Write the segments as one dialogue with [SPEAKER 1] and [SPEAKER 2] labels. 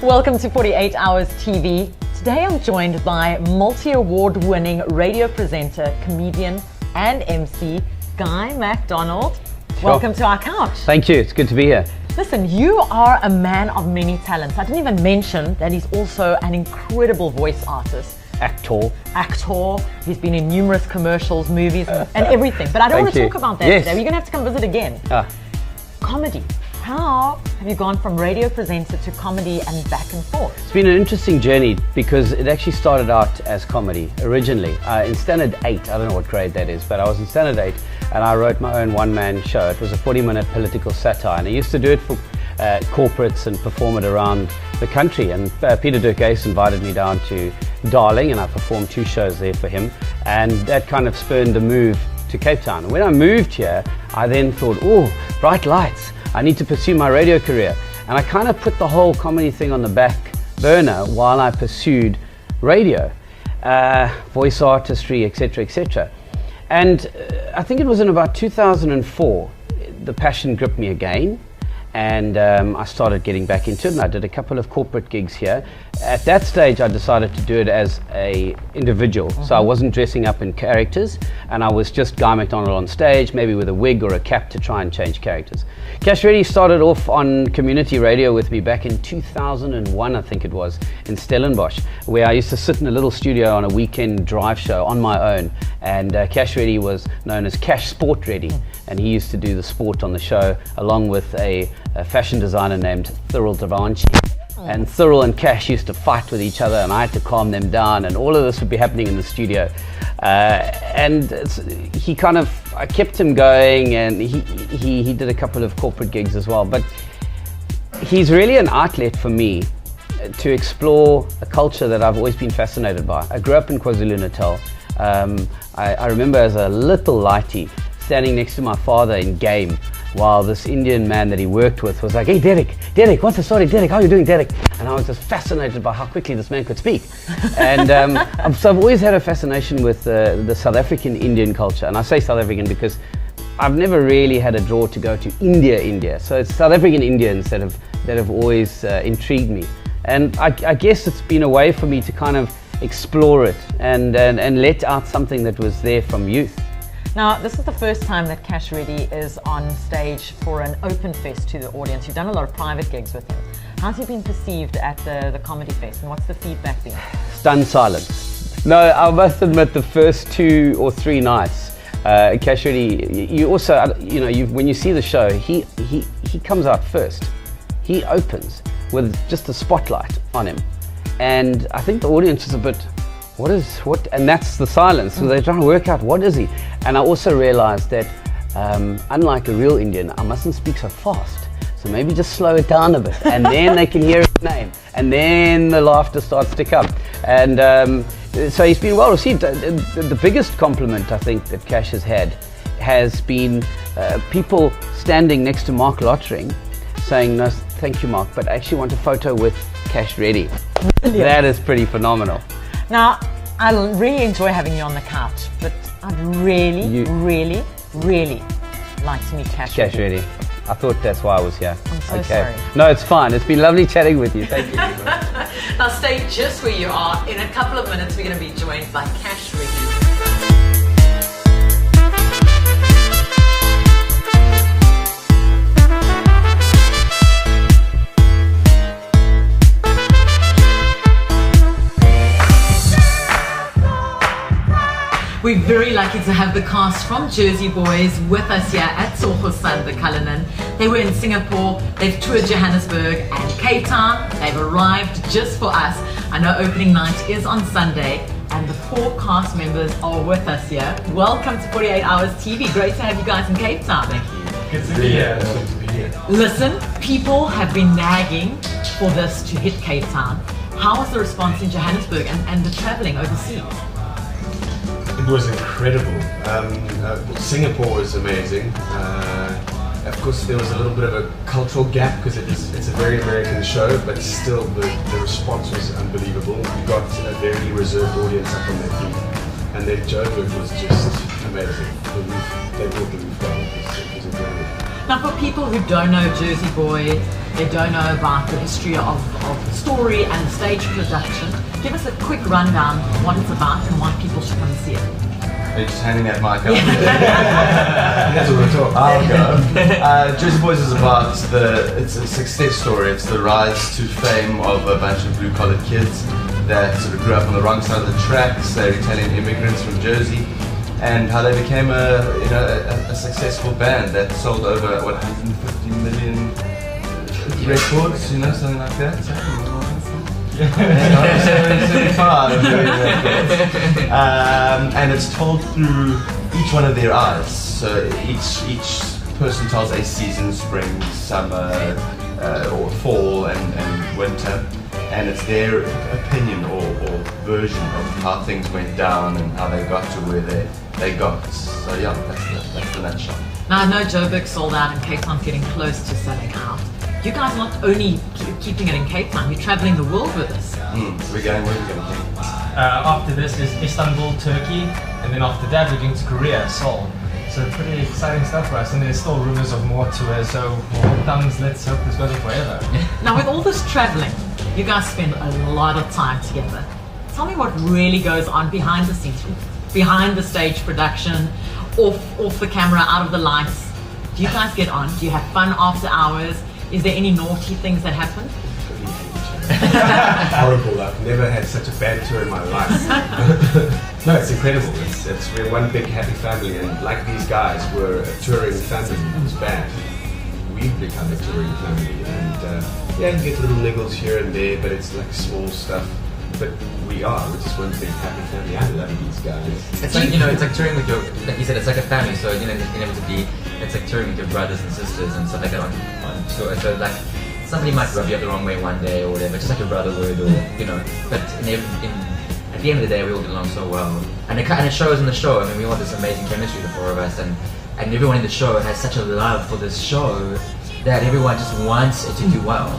[SPEAKER 1] Welcome to 48 Hours TV. Today I'm joined by multi-award winning radio presenter, comedian and MC, Guy McDonald.
[SPEAKER 2] Sure.
[SPEAKER 1] Welcome to our couch.
[SPEAKER 2] Thank you, it's good to be here.
[SPEAKER 1] Listen, you are a man of many talents. I didn't even mention that he's also an incredible voice artist.
[SPEAKER 2] Actor.
[SPEAKER 1] He's been in numerous commercials, movies, and everything. But I don't want to talk about that today. You're going to have to come visit again. Comedy. How have you gone from radio presenter to comedy and back and forth?
[SPEAKER 2] It's been an interesting journey because it actually started out as comedy originally. In Standard 8, I don't know what grade that is, but I was in Standard 8 and I wrote my own one-man show. It was a 40-minute political satire, and I used to do it for corporates and perform it around the country. And Peter Durkheis invited me down to Darling, and I performed 2 shows there for him, and that kind of spurned the move to Cape Town. And when I moved here, I then thought, oh, bright lights. I need to pursue my radio career. And I kind of put the whole comedy thing on the back burner while I pursued radio, voice artistry, etc., etc. And I think it was in about 2004, the passion gripped me again. And I started getting back into it, and I did a couple of corporate gigs here. At that stage, I decided to do it as an individual. So I wasn't dressing up in characters, and I was just Guy McDonald on stage, maybe with a wig or a cap to try and change characters. Cash Reddy started off on community radio with me back in 2001, I think it was, in Stellenbosch, where I used to sit in a little studio on a weekend drive show on my own. And Cash Reddy was known as Cash Sport Reddy, and he used to do the sport on the show along with a fashion designer named Thurl Devanchi. And Thurl and Cash used to fight with each other, and I had to calm them down, and all of this would be happening in the studio. And I kept him going, and he did a couple of corporate gigs as well. But he's really an outlet for me to explore a culture that I've always been fascinated by. I grew up in KwaZulu-Natal. I remember as a little lighty standing next to my father in game while this Indian man that he worked with was like, "Hey Derek, what's the story? Derek, how are you doing, Derek?" And I was just fascinated by how quickly this man could speak. And so I've always had a fascination with the South African Indian culture. And I say South African because I've never really had a draw to go to India. So it's South African Indians that have always intrigued me. And I guess it's been a way for me to kind of explore it and let out something that was there from youth.
[SPEAKER 1] Now, this is the first time that Cash Reddy is on stage for an open fest to the audience. You've done a lot of private gigs with him. How's he been perceived at the comedy fest, and what's the feedback been?
[SPEAKER 2] Stunned silence. No, I must admit, the first 2 or 3 nights, Cash Reddy, you also, when you see the show, he comes out first. He opens with just a spotlight on him. And I think the audience is a bit, what? And that's the silence. So they're trying to work out, what is he? And I also realized that, unlike a real Indian, I mustn't speak so fast. So maybe just slow it down a bit, and then they can hear his name, and then the laughter starts to come. And so he's been well received. The biggest compliment I think that Cash has had has been people standing next to Mark Lottering saying, "No, thank you, Mark, but I actually want a photo with Cash Reddy." That is pretty phenomenal.
[SPEAKER 1] Now, I really enjoy having you on the couch, but I'd really like to meet Cash
[SPEAKER 2] Reddy. I thought that's why I was here.
[SPEAKER 1] I'm so sorry.
[SPEAKER 2] No, it's fine. It's been lovely chatting with you. Thank you.
[SPEAKER 1] Now stay just where you are. In a couple of minutes, we're going to be joined by Cash Reddy. We're very lucky to have the cast from Jersey Boys with us here at Tsogosan, the Cullinan. They were in Singapore, they've toured Johannesburg and Cape Town. They've arrived just for us. I know opening night is on Sunday, and the 4 cast members are with us here. Welcome to 48 Hours TV. Great to have you guys in Cape Town.
[SPEAKER 3] Thank you. Good to be here.
[SPEAKER 1] Listen, people have been nagging for this to hit Cape Town. How was the response in Johannesburg and the traveling overseas?
[SPEAKER 3] It was incredible. Singapore was amazing. Of course, there was a little bit of a cultural gap because it's a very American show, but still the response was unbelievable. We got a very reserved audience up on their feet, and then Joburg was just amazing. They brought the roof down. It was incredible.
[SPEAKER 1] Now, for people who don't know Jersey Boys, they don't know about the history of the story and the stage production, give us a quick rundown of what it's about and why people should come and see it.
[SPEAKER 4] They're just handing that mic up.
[SPEAKER 3] That's what we're talking.
[SPEAKER 4] I'll go. Jersey Boys is about it's a success story. It's the rise to fame of a bunch of blue-collar kids that sort of grew up on the wrong side of the tracks. They're Italian immigrants from Jersey, and how they became a successful band that sold over 150 million records, something like that. 75, and it's told through each one of their eyes. So each person tells a season: spring, summer, or fall and winter, and it's their opinion or version of how things went down and how they got to where they got. So yeah, that's the nutshell.
[SPEAKER 1] Now, I know Joburg sold out and Cape Town's getting close to selling out. You guys not only keeping it in Cape Town, you're traveling the world with us.
[SPEAKER 4] We're going, where are we going to go?
[SPEAKER 5] After this is Istanbul, Turkey, and then after that we're going to Korea, Seoul. So pretty exciting stuff for us, and there's still rumors of more tours, so more comes, let's hope this goes on forever.
[SPEAKER 1] Now, with all this traveling, you guys spend a lot of time together. Tell me what really goes on behind the scenes, behind the stage production, off the camera, out of the lights. Do you guys get on? Do you have fun after hours? Is there any naughty things that happen?
[SPEAKER 3] Horrible. I've never had such a bad tour in my life. No, it's incredible. We're one big happy family, and like these guys, we're a touring family who's bad. We've become a touring family, and you get little niggles here and there, but it's like small stuff. But we're just one big happy family. I love these guys.
[SPEAKER 6] It's like it's like touring with your, like you said, it's like a family. So inevitably, it's like touring with your brothers and sisters and stuff like that on tour. So like somebody might rub you up the wrong way one day or whatever, just like your brother would, or But at the end of the day, we all get along so well, and it shows in the show. I mean, we all have this amazing chemistry, the four of us, and everyone in the show has such a love for this show that everyone just wants it to do well,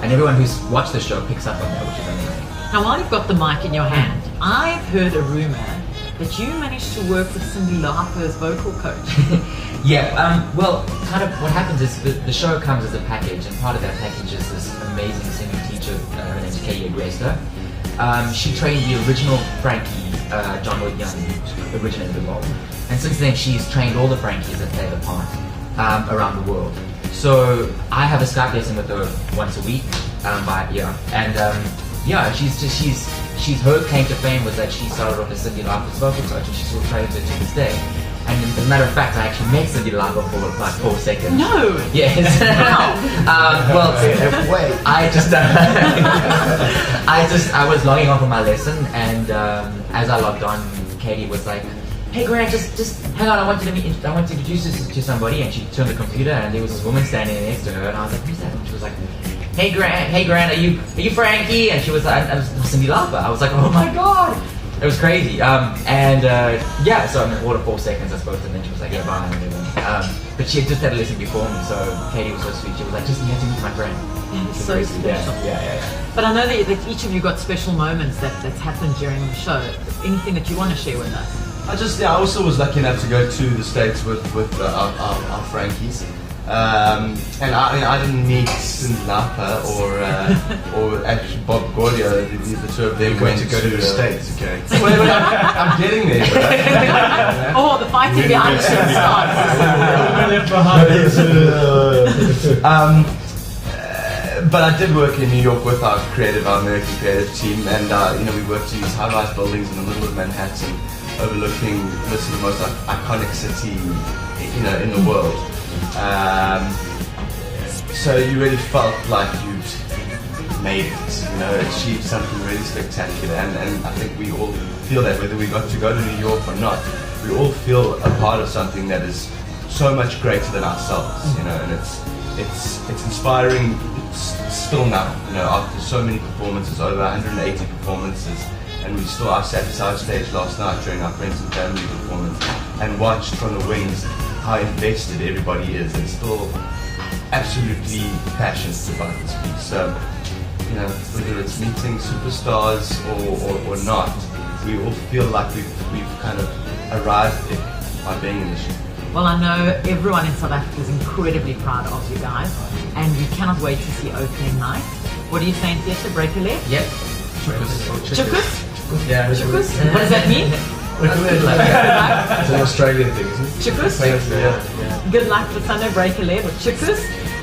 [SPEAKER 6] and everyone who's watched the show picks up on that, which is amazing.
[SPEAKER 1] Now, while you've got the mic in your hand, I've heard a rumor that you managed to work with Cyndi Lauper's vocal coach.
[SPEAKER 6] Well, kind of what happens is the show comes as a package, and part of that package is this amazing singing teacher, her name's Katie Agresta. She trained the original Frankie, John Lloyd Young, who originated the role. And since then, she's trained all the Frankies that play the part around the world. So I have a Skype lesson with her once a week, she's her claim to fame was that she started off as Cyndi Lauper's vocal coach, and she still trains her to this day. And as a matter of fact, I actually met Cyndi Lauper for like 4 seconds.
[SPEAKER 1] No.
[SPEAKER 6] Yes. I was logging on for my lesson, and as I logged on, Katie was like, "Hey Grant, just hang on, I want to introduce you to somebody." And she turned the computer, and there was this woman standing next to her, and I was like, "Who's that?" And she was like, Hey Grant, are you Frankie?" And she was like, "I was Cyndi Lauper." I was like, "Oh my god!" It was crazy. So in order 4 seconds I spoke to her, and then she was like, "Yeah, bye," and whatever. But she had just had a lesson before me, so Katie was so sweet. She was like, "You have to meet my friend."
[SPEAKER 1] It's so special.
[SPEAKER 6] Yeah.
[SPEAKER 1] But I know that each of you got special moments that's happened during the show. Anything that you want to share with us?
[SPEAKER 4] I also was lucky enough to go to the States with our Frankies. And I didn't meet Cyndi Lauper or actually Bob Gordio. The two of them went
[SPEAKER 3] to go to the States, okay?
[SPEAKER 4] Well, I'm getting there.
[SPEAKER 1] Oh, the fighting behind the scenes starts.
[SPEAKER 4] But I did work in New York with our American creative team, and we worked in these high-rise buildings in the middle of Manhattan, overlooking the most iconic city, in the world. So you really felt like you'd made it, achieved something really spectacular, and I think we all feel that, whether we got to go to New York or not, we all feel a part of something that is so much greater than ourselves, and it's inspiring still now, after so many performances, over 180 performances, and I sat beside stage last night during our Friends and Family performance and watched from the wings how invested everybody is, and still absolutely passionate about this piece. So, whether it's meeting superstars or not, we all feel like we've kind of arrived there by being in the show.
[SPEAKER 1] Well, I know everyone in South Africa is incredibly proud of you guys, and we cannot wait to see opening night. What are you saying, theatre? Break a leg?
[SPEAKER 6] Yep.
[SPEAKER 1] Chukus?
[SPEAKER 3] Yeah,
[SPEAKER 1] Chukus? What does that mean?
[SPEAKER 3] It's an Australian thing, isn't it?
[SPEAKER 1] Chukus?
[SPEAKER 3] Yeah.
[SPEAKER 1] Good luck for Sunday, break a leg with Chukus.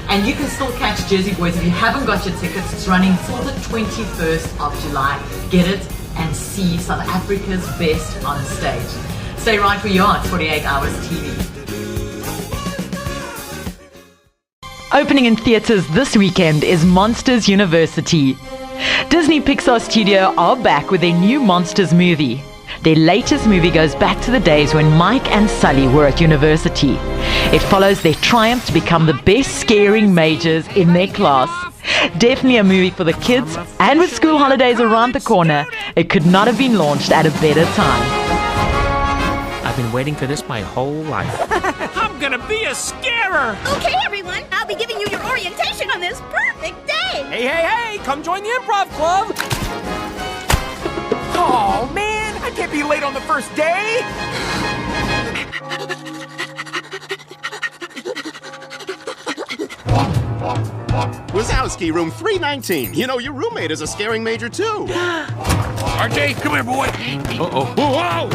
[SPEAKER 1] And you can still catch Jersey Boys if you haven't got your tickets. It's running till the 21st of July. Get it and see South Africa's best on stage. Stay right where you are. It's 48 Hours TV. Opening in theatres this weekend is Monsters University. Disney Pixar Studio are back with their new Monsters movie. Their latest movie goes back to the days when Mike and Sully were at university. It follows their triumph to become the best scaring majors in their class. Definitely a movie for the kids, and with school holidays around the corner, it could not have been launched at a better time.
[SPEAKER 7] I've been waiting for this my whole life. I'm gonna be a scarer!
[SPEAKER 8] Okay, everyone, I'll be giving you your orientation on this perfect day.
[SPEAKER 7] Hey, come join the improv club! Oh, man, I can't be late on the first day!
[SPEAKER 9] Wazowski, room 319. You know, your roommate is a scaring major, too.
[SPEAKER 10] RJ, come here, boy. Uh-oh. Whoa!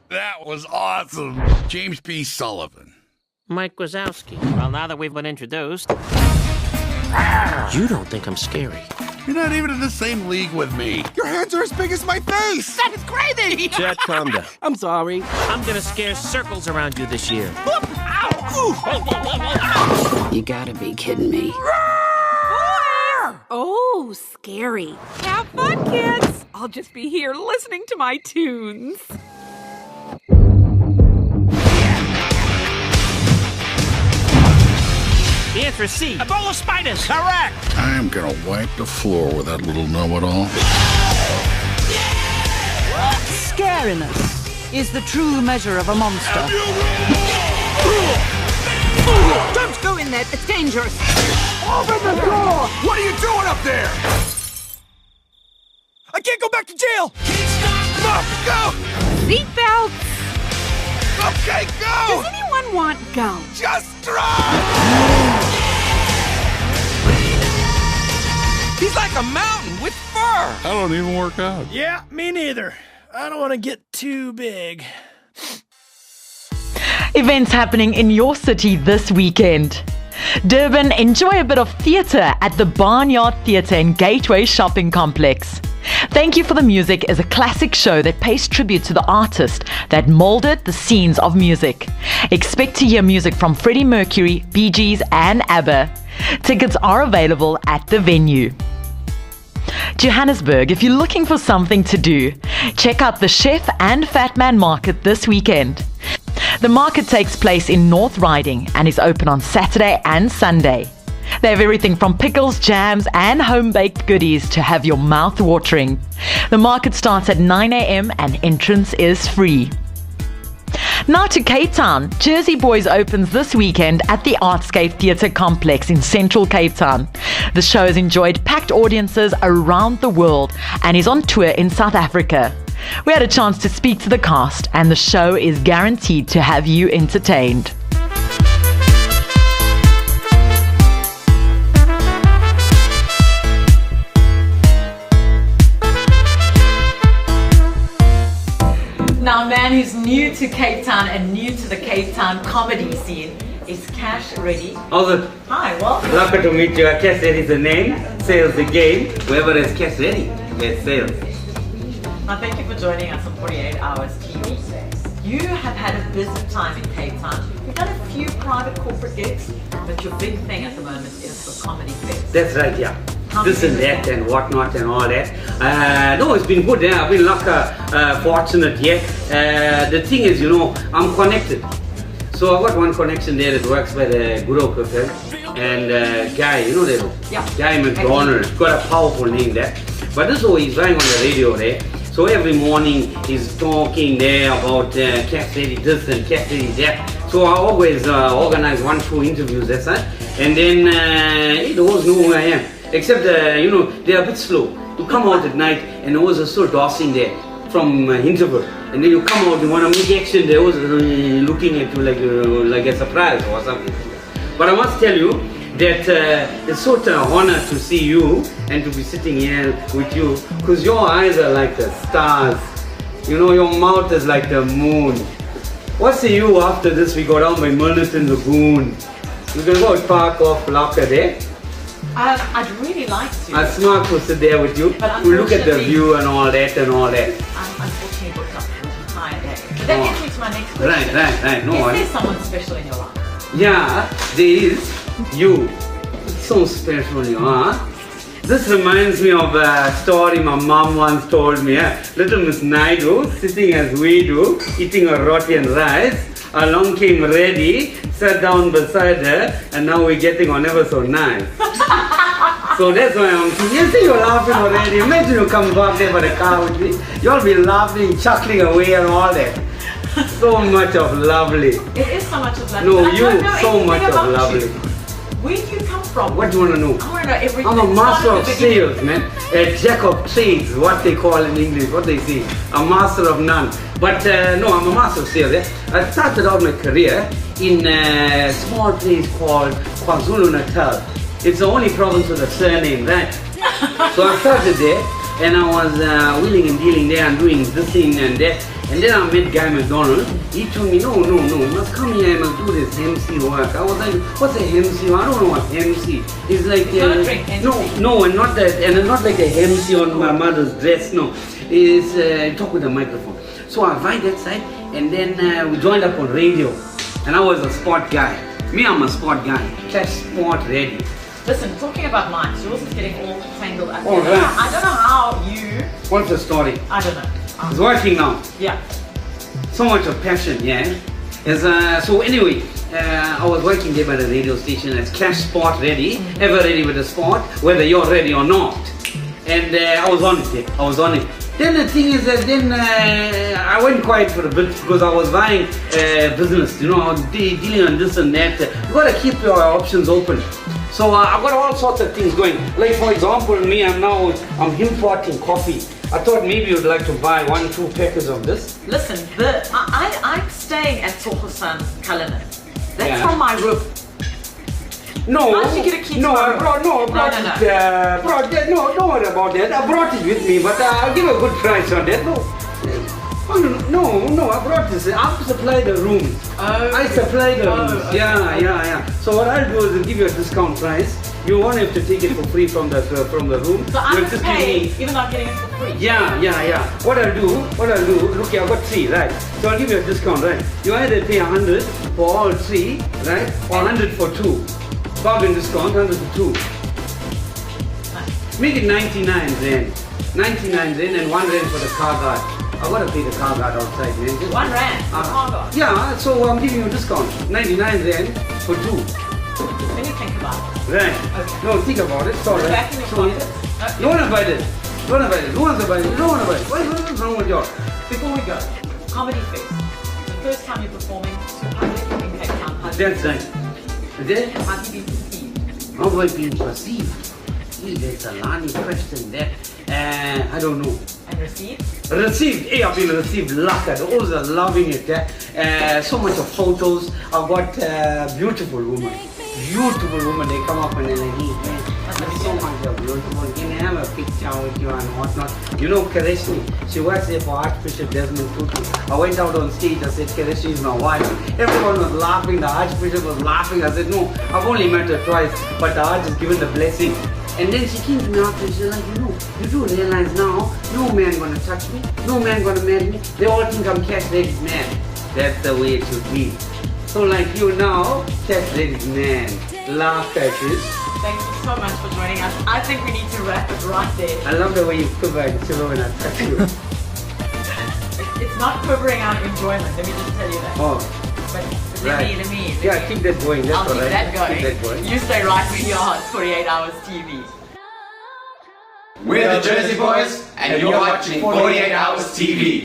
[SPEAKER 10] That was awesome. James P. Sullivan.
[SPEAKER 7] Mike Wazowski. Well, now that we've been introduced... You don't think I'm scary.
[SPEAKER 10] You're not even in the same league with me.
[SPEAKER 9] Your hands are as big as my face.
[SPEAKER 7] That is crazy!
[SPEAKER 9] Chet, calm down.
[SPEAKER 7] I'm sorry. I'm gonna scare circles around you this year.
[SPEAKER 11] You gotta be kidding me.
[SPEAKER 8] Oh, scary.
[SPEAKER 12] Have fun, kids. I'll just be here listening to my tunes.
[SPEAKER 7] The answer is C. A bowl of spiders. Correct.
[SPEAKER 10] I'm gonna wipe the floor with that little know-it-all.
[SPEAKER 11] Scariness is the true measure of a monster.
[SPEAKER 12] Don't go in there. It's dangerous.
[SPEAKER 9] Open the door! What are you doing up there?
[SPEAKER 7] I can't go back to jail.
[SPEAKER 9] Mom, go!
[SPEAKER 12] Seatbelts.
[SPEAKER 9] Okay, go!
[SPEAKER 12] Does anyone want gum?
[SPEAKER 9] Just drive!
[SPEAKER 7] He's like a mountain with fur.
[SPEAKER 10] I don't even work out.
[SPEAKER 7] Yeah, me neither. I don't want to get too big.
[SPEAKER 1] Events happening in your city this weekend. Durban, enjoy a bit of theatre at the Barnyard Theatre in Gateway Shopping Complex. Thank You for the Music is a classic show that pays tribute to the artist that molded the scenes of music. Expect to hear music from Freddie Mercury, Bee Gees and ABBA. Tickets are available at the venue. Johannesburg, if you're looking for something to do, check out the Chef and Fat Man Market this weekend. The market takes place in North Riding and is open on Saturday and Sunday. They have everything from pickles, jams, and home-baked goodies to have your mouth watering. The market starts at 9 a.m. and entrance is free. Now to Cape Town. Jersey Boys opens this weekend at the Artscape Theatre Complex in central Cape Town. The show has enjoyed packed audiences around the world and is on tour in South Africa. We had a chance to speak to the cast, and the show is guaranteed to have you entertained. Now, a man who's new to Cape Town and new to the Cape Town comedy scene is Cash Reddy.
[SPEAKER 13] How's it?
[SPEAKER 1] Hi, welcome.
[SPEAKER 13] Lucky to meet you. Cash Reddy is the name, sales the game. Whoever is Cash Reddy, gets sales.
[SPEAKER 1] Now, thank you for joining us on 48 Hours TV. You have had a busy time in Cape Town. You've done a few private corporate gigs, but your big thing at the moment is the comedy fest.
[SPEAKER 13] That's right, yeah.
[SPEAKER 1] How
[SPEAKER 13] This and that and whatnot and all that. No, it's been good. Yeah. I've been fortunate here. The thing is, you know, I'm connected. So I've got one connection there that works by the Guru Hotel. And Guy, you know that?
[SPEAKER 1] Yeah.
[SPEAKER 13] Guy McDonald. Got a powerful name there. But this is he's going on the radio there. So every morning he's talking there about Cash Reddy this and Cash Reddy that. So I always organize 1-2 interviews, that's right. And then he always know who I am. Except, you know, they're a bit slow. You come out at night and always are still dossing there. from Hinterberg, and then you come out, you want to make action, they was looking at you like a surprise or something. But I must tell you that it's such an honor to see you and to be sitting here with you, because your eyes are like the stars. You know, your mouth is like the moon. What say you after this? We go down by Milnerton Lagoon. We're going to go park off Locker there.
[SPEAKER 1] I'd really like to.
[SPEAKER 13] Our Smart will sit there with you. We'll look at the view and all that and all that.
[SPEAKER 1] I'm unfortunately booked up for the entire day. But that gets me to my next question.
[SPEAKER 13] Right. No,
[SPEAKER 1] is there someone special in your life?
[SPEAKER 13] Yeah, there is. You. So special you are. This reminds me of a story my mom once told me. Little Miss Naidu, sitting as we do, eating a roti and rice. Along came Reddy, sat down beside her, and now we're getting on ever so nice. So that's why I'm thinking, you see you're laughing already. Imagine you come back there by the car with me. You'll be laughing, chuckling away and all that. So much of lovely.
[SPEAKER 1] It is so much of lovely.
[SPEAKER 13] No, you, so much of lovely.
[SPEAKER 1] Where do you come from?
[SPEAKER 13] What do you want to know?
[SPEAKER 1] I want to know everything.
[SPEAKER 13] I'm a master of sales, man. A jack of trades, what they call in English, what they say. A master of none. But no, I'm a master of sales. I started out my career in a small place called KwaZulu-Natal. It's the only province with a surname, right? So I started there, and I was wheeling and dealing there and doing this thing and that. And then I met Guy McDonald. He told me, no, you must come here, I must do this MC work. I was like, what's a MC? I don't know what MC. It's like, no, and not that, and not like a MC on my mother's dress, no. It's talk with a microphone. So I went that side, and then we joined up on radio. And I was a sport guy. Me, I'm a sport guy. Clash Sport Reddy.
[SPEAKER 1] Listen, talking about mics, yours is getting all tangled up.
[SPEAKER 13] Oh, right.
[SPEAKER 1] I don't know how you...
[SPEAKER 13] What's the story?
[SPEAKER 1] I don't know.
[SPEAKER 13] It's working now.
[SPEAKER 1] Yeah.
[SPEAKER 13] So much of passion, yeah. So anyway, I was working there by the radio station as Clash Sport Reddy, ever ready with the sport, whether you're ready or not. And I was on it. Then the thing is that then I went quiet for a bit because I was buying business, you know, I was dealing on this and that. You gotta keep your options open. So I've got all sorts of things going. Like for example, me, I'm importing coffee. I thought maybe you'd like to buy 1-2 packets of this.
[SPEAKER 1] Listen, I'm staying at Sohosan Cullinan. That's from my room.
[SPEAKER 13] No,
[SPEAKER 1] How'd you get a key
[SPEAKER 13] no,
[SPEAKER 1] to my
[SPEAKER 13] I
[SPEAKER 1] room?
[SPEAKER 13] brought it. No, don't worry about that. I brought it with me, but I'll give a good price on that. No, I brought this. I'll supply the room. I supply the rooms.
[SPEAKER 1] Okay.
[SPEAKER 13] Yeah. So what I'll do is I'll give you a discount price. You won't have to take it for free from the room.
[SPEAKER 1] So I'm to pay even though I'm getting it for free.
[SPEAKER 13] Yeah. What I'll do, look here, I've got 3, right? So I'll give you a discount, right? You either pay 100 for all 3, right? Or 100 for 2. Bargain discount, 100 for 2. Make it 99 then. 99 then and 1 rand for the car guard. I gotta pay the car guard outside, man. Just
[SPEAKER 1] 1 rand for car guard?
[SPEAKER 13] Yeah, so I'm giving you a discount. 99 rand for 2.
[SPEAKER 1] Let me think about it.
[SPEAKER 13] Right.
[SPEAKER 1] Okay.
[SPEAKER 13] No, think about it. Sorry.
[SPEAKER 1] Back in your pockets.
[SPEAKER 13] You wanna buy this? Who wants to buy it? What's wrong with yours?
[SPEAKER 1] Before we go, Comedy Fest. The first time you're performing to public in Cape Town.
[SPEAKER 13] That's right. Then,
[SPEAKER 1] how have you been perceived?
[SPEAKER 13] how have I been perceived? Gee, there's a Lani question there. I don't know.
[SPEAKER 1] And received?
[SPEAKER 13] Received. Hey, I've been received lucky. The others are loving it. So much of photos. I've got beautiful women. They come up and they're like, hey, man, that's so much of beautiful. Can I have a picture with you and whatnot? You know, Kareshni, she works there for Archbishop Desmond Tutu. I went out on stage, I said, Kareshni is my wife. Everyone was laughing, the Archbishop was laughing. I said, no, I've only met her twice, but the Arch has given the blessing. And then she came to me after and she was like, you do realize now, no man gonna touch me, no man gonna marry me. They all think I'm Cash Reddy's man. That's the way it should be. So like you now, Cash Reddy's man. Laugh at it.
[SPEAKER 1] Thank you so much for joining us. I think we need to wrap it right there.
[SPEAKER 13] I love the way you quiver and shiver when I touch you.
[SPEAKER 1] It's not quivering out of enjoyment, let me just tell you that.
[SPEAKER 13] Oh.
[SPEAKER 1] But
[SPEAKER 13] Right.
[SPEAKER 1] let me.
[SPEAKER 13] Yeah, keep that going. That's
[SPEAKER 1] I'll keep
[SPEAKER 13] all right.
[SPEAKER 1] that going.
[SPEAKER 13] Keep that going.
[SPEAKER 1] You stay right where you are. It's 48 Hours TV.
[SPEAKER 4] We're the Jersey Boys, and you're watching 48 Hours TV.